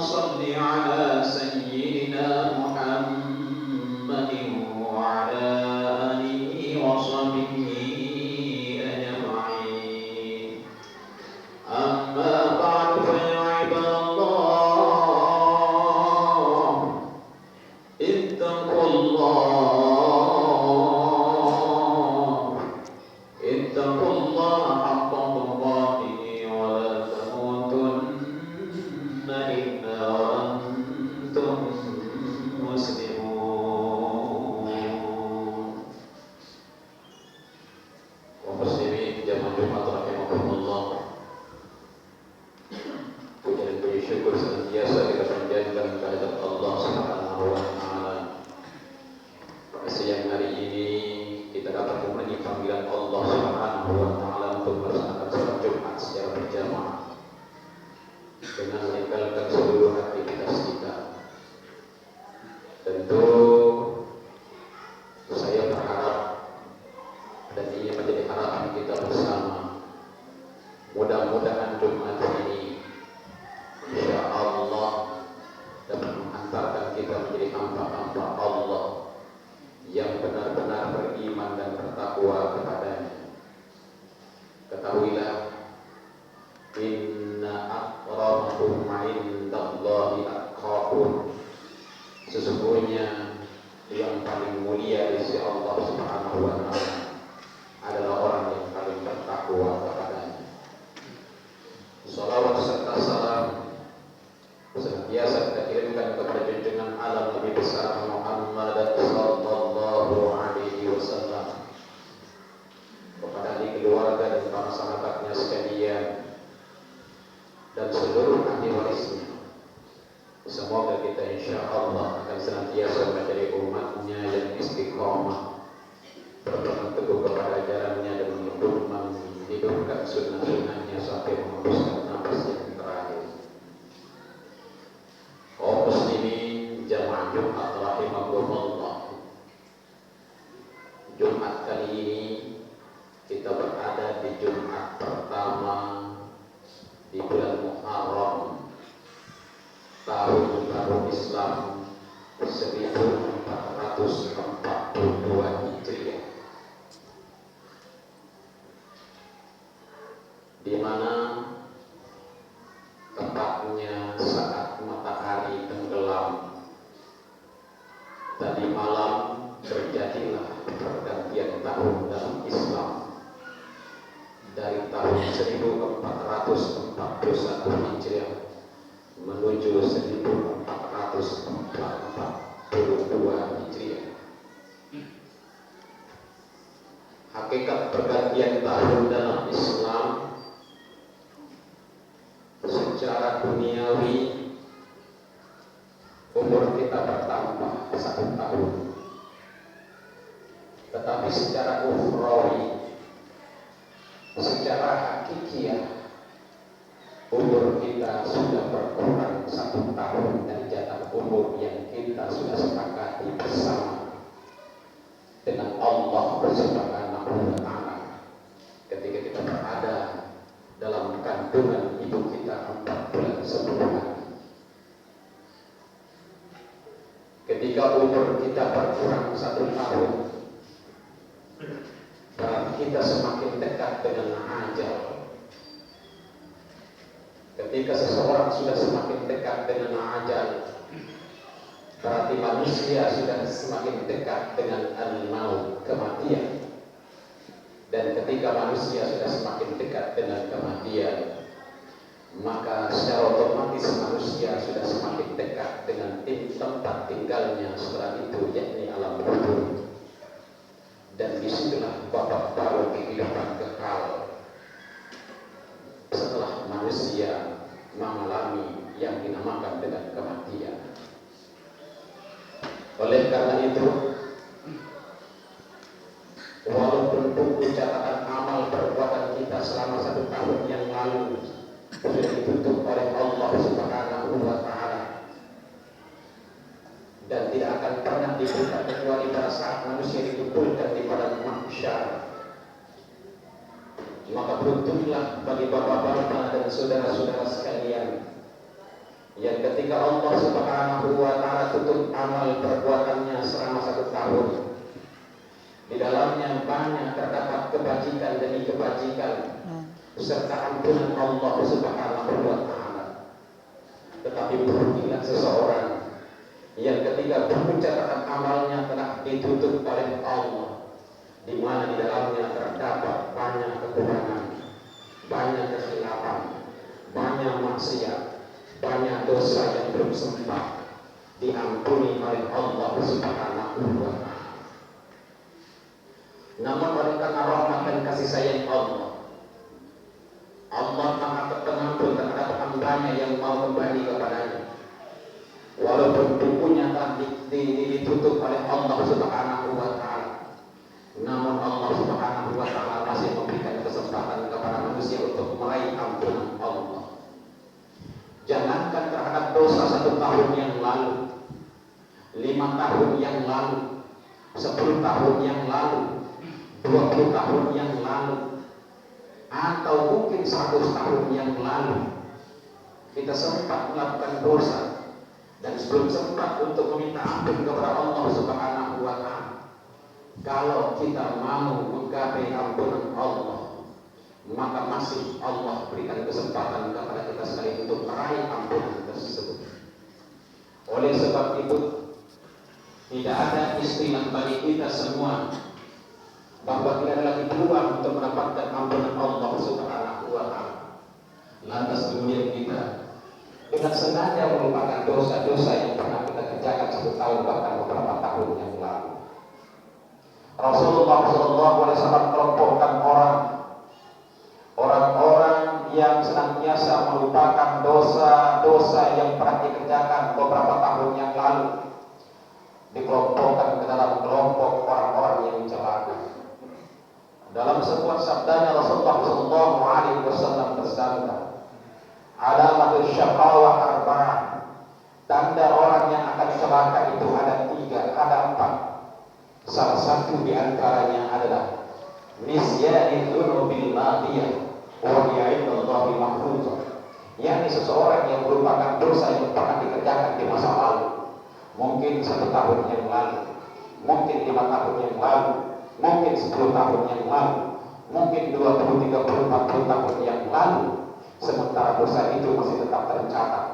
صل على سيدنا محمد وعلى آله وصحبه أجمعين. أما بعد فيا عباد الله اتقوا الله حق تقاته ولا تموتن إلا وأنتم مسلمون. ومسلمين jamaah Jumat rahimakumullah, puji dan puji syukur senantiasa kita panjatkan kehadirat Allah Subhanahu wa taala. Pada siang hari ini kita dapat memenuhi panggilan Allah Subhanahu wa taala untuk melaksanakan salat Jumat secara berjamaah dengan meninggalkan seluruh aktivitas kita. Tentu saya berharap dan ini menjadi harapan kita bersama, mudah-mudahan Jumat ini insya Allah dapat menghantarkan kita menjadi hamba-hamba Allah yang benar-benar beriman dan bertakwa kepadanya. Ketahuilah, inna akramakum indallahi atqakum, sesungguhnya yang paling mulia di sisi Allah Subhanahu wa taala adalah orang yang paling bertakwa kepadanya. Salawat serta salam senantiasa kita kirimkan kepada junjungan alam Nabi besar Muhammad sallallahu alaihi wasallam, kepada ahli keluarga dan para sahabatnya sekalian dan seluruh ahli warisnya. Semoga kita insya Allah akan senantiasa menjadi umatnya yang istiqomah, berpegang teguh kepada ajarannya dan menghidupkan sunnah-sunnahnya sampai menghembuskan nafas yang terakhir. Kaum muslimin jamaah Jumat rahimakumullah, Jumat kali ini kita berada di Jumat pertama di bulan Muharram tahun baru Islam 1442 Hijriah, di mana tepatnya saat matahari tenggelam tadi malam terjadilah pergantian tahun dalam Islam dari tahun 1441 Hijriah menuju 1442 Hijriah. Hakikat pergantian tahun dalam Islam secara duniawi, umur kita bertambah 1 tahun, tetapi secara ukhrawi, secara hakikiah, umur kita sudah berkurang 1 tahun dari jatah umur yang kita sudah sepakati bersama dengan Allah Subhanahu wa taala ketika kita berada dalam kandungan ibu kita 4 bulan 10 hari. Ketika umur kita berkurang 1 tahun, berarti kita semakin dekat dengan ajal. Ketika seseorang sudah semakin dekat dengan ajal, berarti manusia sudah semakin dekat dengan al-maut, kematian. Dan ketika manusia sudah semakin dekat dengan kematian, maka secara otomatis manusia sudah semakin dekat dengan tempat tinggalnya setelah itu, yakni alam kubur. Dan disitulah babak baru kehidupan kekal setelah manusia mengalami yang dinamakan dengan kematian. Oleh karena itu, walaupun buku catatan amal perbuatan kita selama 1 tahun yang lalu sudah ditutup oleh Allah Subhanahu wa taala dan tidak akan pernah dibuka kecuali pada saat manusia dikumpulkan di padang mahsyar, maka beruntunglah bagi bapak-bapak dan saudara-saudara sekalian yang ketika amal perbuatannya selama 1 tahun. Di dalamnya banyak terdapat kebajikan demi kebajikan serta ampunan Allah Subhanahu wa Ta'ala. Tetapi berhentilah seseorang yang ketika buku catatan amalnya telah ditutup oleh Allah, di mana di dalamnya terdapat banyak kekurangan, banyak kesilapan, banyak maksiat, banyak dosa yang belum sempat diampuni oleh Allah Subhanahu wa Ta'ala. Namun oleh karena rahmat dan kasih sayang Allah, Allah Maha Pengampun terhadap hambanya yang mau kembali kepadanya. Walaupun bukunya telah ditutup oleh Allah Subhanahu wa Ta'ala, namun Allah Subhanahu wa Ta'ala masih memberikan kesempatan kepada manusia untuk meraih ampunan Allah. Jangankan terhadap dosa 1 tahun yang lalu, 5 tahun yang lalu, 10 tahun yang lalu, 20 tahun yang lalu, atau mungkin 100 tahun yang lalu, kita sempat melakukan dosa dan belum sempat untuk meminta ampun kepada Allah Subhanahu wa Ta'ala. Kalau kita mau menggapai ampunan Allah, maka masih Allah berikan kesempatan kepada kita sekali untuk meraih ampunan tersebut. Oleh sebab itu, tidak ada istilah bagi kita semua bahwa tidak ada lagi peluang untuk mendapatkan ampunan Allah Subhanahu wa Ta'ala. Lantas kemudian kita dengan sengaja melupakan dosa-dosa yang pernah kita kerjakan 1 tahun bahkan beberapa tahun yang lalu. Rasulullah SAW merobohkan orang-orang yang senantiasa melupakan dosa-dosa yang pernah dikerjakan beberapa tahun yang lalu, dikelompokkan ke dalam kelompok orang-orang yang celaka. Dalam sebuah sabdanya Rasulullah SAW bersabda, alamatul syaqawah arba'ah, tanda orang yang akan celaka itu ada 3, ada 4. Salah satu di antaranya adalah nisyanil dzunubil madiyah wa ya'indallahi mahfuzah, yakni seseorang yang merupakan dosa yang pernah dikerjakan di masa lalu, mungkin 1 tahun yang lalu, mungkin 5 tahun yang lalu, mungkin 10 tahun yang lalu, mungkin 20, 30, 40 tahun yang lalu, sementara dosa itu masih tetap tercatat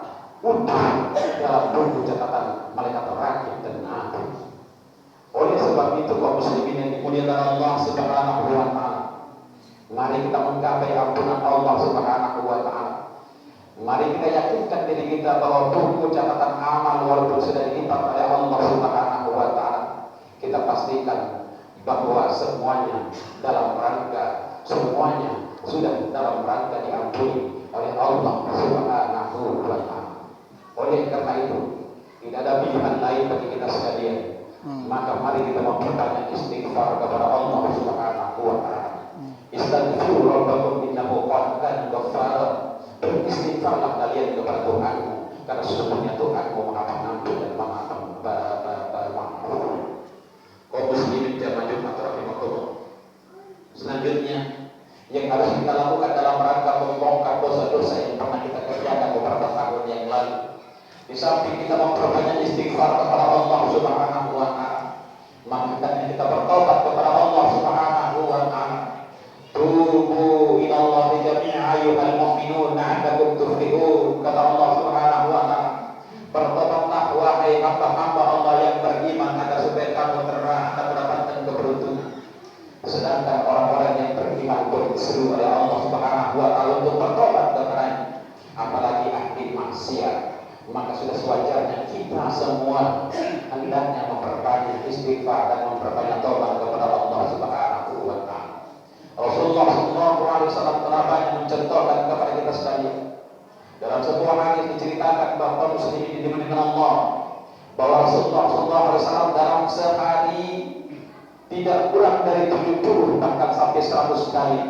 dalam buku catatan malaikat rakib dan atid. Oleh sebab itu kaum muslimin yang dimuliakan Allah Subhanahu wa Ta'ala, mari kita menggapai ampunan Allah Subhanahu wa Ta'ala. Mari kita yakinkan diri kita bahwa buku catatan amal walaupun sudah dilipat oleh Allah Subhanahu wa Ta'ala, kita pastikan bahwa semuanya dalam rangka, semuanya sudah dalam rangka diampuni oleh Allah Subhanahu wa Ta'ala. Oleh karena itu, tidak ada pilihan lain bagi kita sekalian. Maka mari kita memperbanyak istighfar kepada Allah Subhanahu wa Ta'ala. Istaghfiru rabbakum innahu kana ghaffara. Beristighfarlah kalian kepada Tuhanmu, karena sesungguhnya Tuhanmu Maha Pengampun dan Maha Pemaaf. Kaum muslimin jamaah Jumat rahimakumullah. Selanjutnya yang harus kita lakukan dalam rangka membongkar dosa-dosa yang pernah kita kerjakan beberapa tahun yang lalu, di samping kita memperbanyak istighfar kepada Allah Subhanahu wa Ta'ala, maka kita bertobat kepada Allah Subhanahu wa Ta'ala. Tubu ila Allah jami'a ayyuhal mu'minun la'allakum tuflihun, kata Allah Subhanahu wa Ta'ala. Bertobatlah wahai hamba-hamba Allah yang beriman agar supaya kamu akan mendapatkan keberuntungan. Sedangkan orang-orang yang beriman pun disuruh oleh Allah Subhanahu wa Ta'ala untuk bertobat kepadanya, apalagi ahli maksiat. Maka sudah sewajarnya kita semua hendaknya memperbanyak istighfar dan memperbanyak tobat kepada Allah Subhanahu wa Ta'ala. Rasulullah SAW telah banyak mencontohkan kepada kita sekalian. Dalam sebuah hadis diceritakan bahwa muslimin dimuliakan Allah, bahwa Rasulullah SAW dalam sehari tidak kurang dari 70 bahkan sampai 100 kali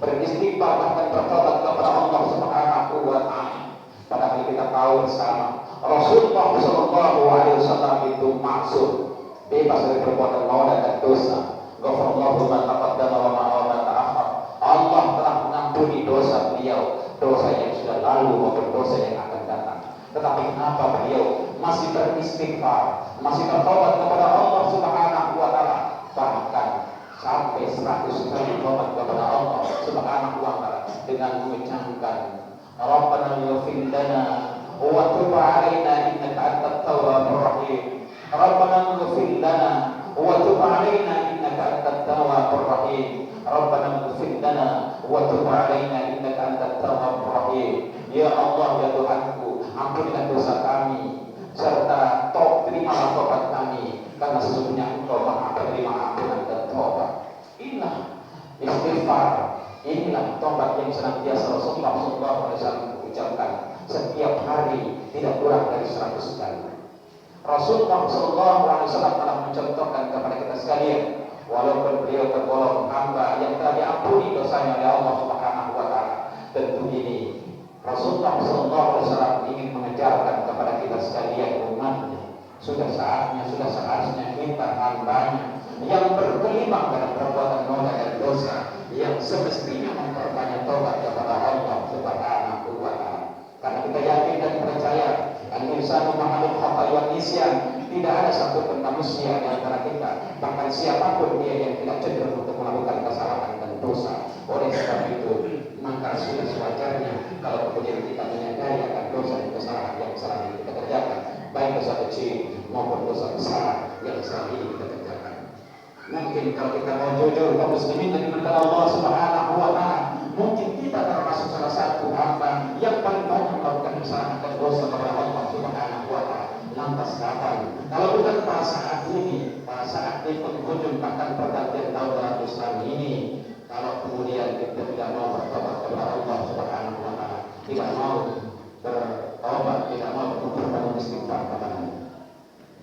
beristighfar bahkan bertobat kepada Allah Subhanahu wa Ta'ala. Padahal kita tahu bersama Rasulullah SAW itu maksud bebas dari perbuatan maula dan dosa. Ghafarallahu ma taqaddama wa ma ta'akhkhar. Allah telah mengampuni dosa beliau, dosa yang sudah lalu maupun dosa yang akan datang. Tetapi kenapa beliau masih beristighfar, masih bertobat kepada Allah Subhanahu wa taala, bahkan sampai 100 kali tobat kepada Allah Subhanahu wa taala dengan mengucapkan Rabbana ighfir lana wa tub 'alaina innaka antat tawwabur rahim. Rabbana ighfir lana wa tub 'alaina innaka antat tawwabur rahim. Rabbana ighfir lana wa tub 'alaina innaka antat tawwabur rahim. Ya Allah, ya Tuhanku, ampunilah dosa kami serta terimalah tobat kami, karena sesungguhnya Engkau Maha penerima ampunan dan tobat. Inilah istighfar, inilah tobat yang senantiasa Rasulullah SAW ucapkan setiap hari, tidak kurang dari 100 kali. Rasulullah SAW telah mencontohkan kepada kita sekalian, walaupun beliau tergolong hamba yang telah diampuni dosanya oleh Allah Subhanahu wa taala, tentu ini Rasulullah SAW ingin mengejarkan kepada kita sekalian umatnya, sudah saatnya, sudah seharusnya kita hambanya yang berkelimang dalam perbuatan noda dan dosa, yang semestinya memperbanyak tobat kepada Allah Subhanahu wa taala. Karena kita yakin dan percaya al-insanu ma'al khata'i wan nisyan, tidak ada satu pun manusia di antara kita, bahkan siapapun dia, yang tidak cenderung untuk melakukan kesalahan dan dosa. Oleh sebab itu, maka sudah sewajarnya kalau kemudian kita menyadari akan dosa dan kesalahan yang selama ini kita kerjakan, baik dosa kecil maupun dosa besar yang selama ini kita kerjakan. Mungkin kalau kita mau jujur kaum muslimin dari mata Allah Subhanahu wa taala, mungkin kita termasuk salah satu hamba yang paling banyak melakukan kesalahan dan dosa kepada Allah Subhanahu wa taala. Lantas kapan? Kalau bukan pada saat ini, pada saat di penghujung bahkan pergantian tahun Islam ini, kalau kemudian kita tidak mau bertobat kepada Allah Subhanahu wa taala, tidak mau bertobat, tidak mau bertobat istighfar kepada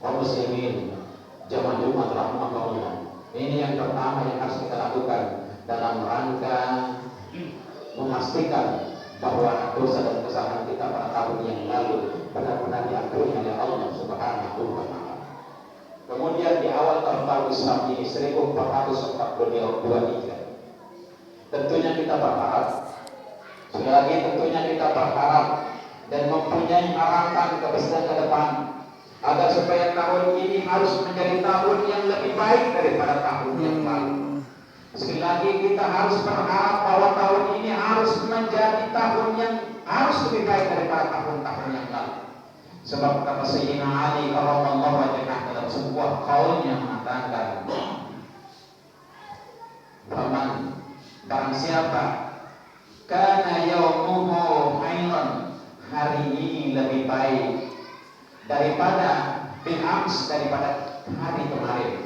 kaum muslimin jamaah Jumat rahimahullah. Ini yang pertama yang harus kita lakukan dalam rangka memastikan bahwa dosa dan kesalahan kita pada tahun yang lalu benar-benar diampuni oleh Allah Subhanahu wa taala. Kemudian di awal tahun Islam ini 1443, tentunya kita berharap, sekali lagi tentunya kita berharap dan mempunyai harapan kebersihan ke depan, agar supaya tahun ini harus menjadi tahun yang lebih baik daripada tahun yang lalu. Sekali lagi kita harus berharap bahwa tahun ini harus menjadi tahun yang harus lebih baik daripada tahun-tahun yang lalu. Sebab kata Sayyidina Ali radhiyallahu anhu dalam sebuah qaulnya mengatakan, barang siapa kana yaumuhu khairan, hari ini lebih baik daripada bil ams, daripada hari kemarin.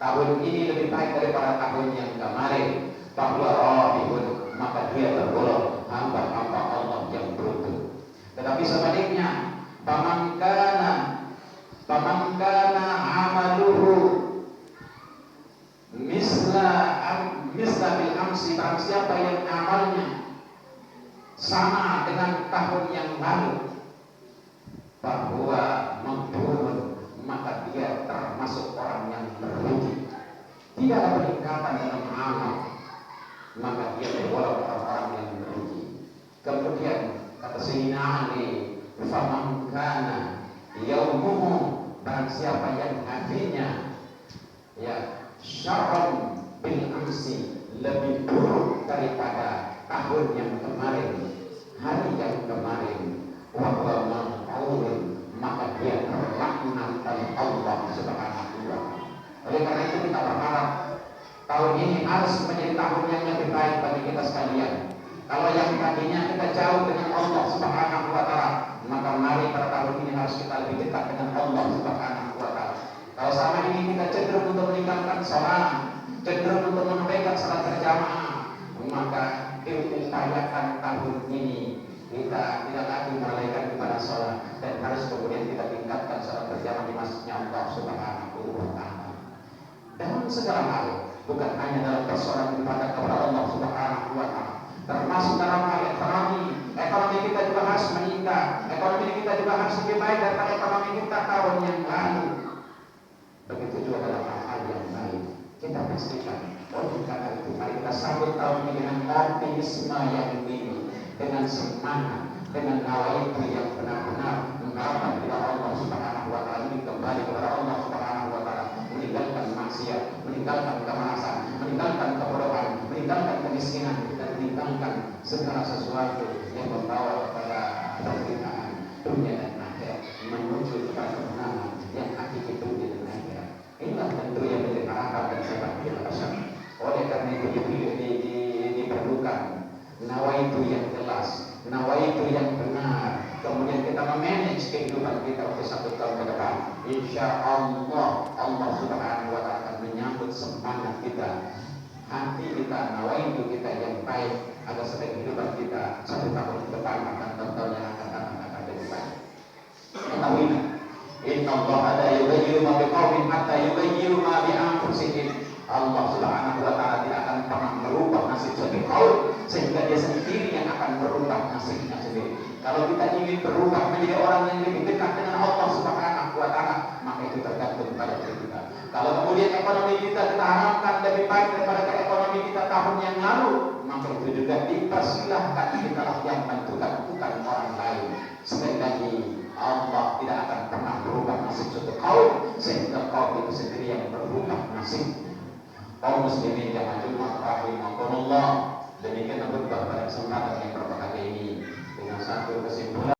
Tahun ini lebih baik daripada tahun yang kemarin. Bahwa rahibun, maka dia tergolong hamba-hamba Allah yang beruntung. Tetapi sebaliknya, paman kana amaluhu misla bil amsi, barang siapa yang amalnya sama dengan tahun yang lalu, bahwa memburun, maka dia termasuk orang yang merugi. Tidak ada peningkatan dalam amal, maka dia tergolong orang-orang yang merugi. Kemudian kata Sayyidina Ali, faman kana yaumuhu, barang siapa yang hatinya syarran bil amsi, lebih buruk daripada tahun yang kemarin, hari yang kemarin, wa huwa mal'un, maka dia terlaknat oleh Allah Subhanahu wa taala. Oleh karena itu kita berharap tahun ini harus menjadi tahun yang lebih baik bagi kita sekalian. Kalau yang tadinya kita jauh dengan Allah Subhanahu wa taala, maka mari pada tahun ini harus kita lebih dekat dengan Allah Subhanahu wa taala. Kalau selama ini kita cenderung untuk meninggalkan salat, cenderung untuk menunaikan salat berjamaah, maka diupayakan tahun ini kita tidak lagi melalaikan ibadah salat, dan harus kemudian kita tingkatkan salat berjamaah di masjidnya Allah Subhanahu wa taala. Dalam segala hal, bukan hanya dalam persoalan ibadah kepada Allah Subhanahu wa taala, termasuk dalam hal ekonomi kita juga harus meningkat. Ekonomi kita juga harus lebih baik daripada ekonomi kita tahun yang lalu. Begitu juga dalam hal yang baik, kita pastikan. Oleh karena itu, mari kita sambut tahun ini dengan optimisme yang tinggi, dengan semangat, dengan nawaitu yang benar-benar segala sesuatu yang membawa kepada penderitaan dunia dan akhirat menuju kepada kemenangan yang hakiki dunia dan akhirat. Inilah tentu yang menjadi harapan dan sebab kita bersama. Oleh karena itu diperlukan nawaitu yang jelas, nawaitu yang benar. Kemudian kita memanage kehidupan kita untuk 1 tahun ke depan. Insya Allah, Allah Subhanahu wa Ta'ala akan menyambut semangat kita, hati kita, nawaitu kita yang baik agar supaya kehidupan kita 1 tahun ke depan akan tahun yang akan datang akan lebih baik. Ketahuilah, Inna Allah la yughayyiru ma biqaumin hatta yughayyiru ma bi anfusihim. Allah Subhanahu wa Ta'ala tidak akan pernah merubah nasib suatu kaum sehingga dia sendiri yang akan merubah nasibnya sendiri. Kalau kita ingin berubah menjadi orang yang lebih dekat dengan Allah Subhanahu wa Ta'ala, maka itu tergantung pada diri kita. Kalau kemudian ekonomi kita harapkan lebih baik daripada ekonomi kita tahun yang lalu, maka itu juga dipersilahkan kita yang menentukan, bukan orang lain. Sekali lagi, Allah tidak akan pernah berubah nasib suatu kaum sehingga kaum itu sendiri yang berubah nasib. Kaum muslimin yang jemaah rahimakumullah, demikian khutbah pada kesempatan yang berbahagia ini dengan satu kesimpulan.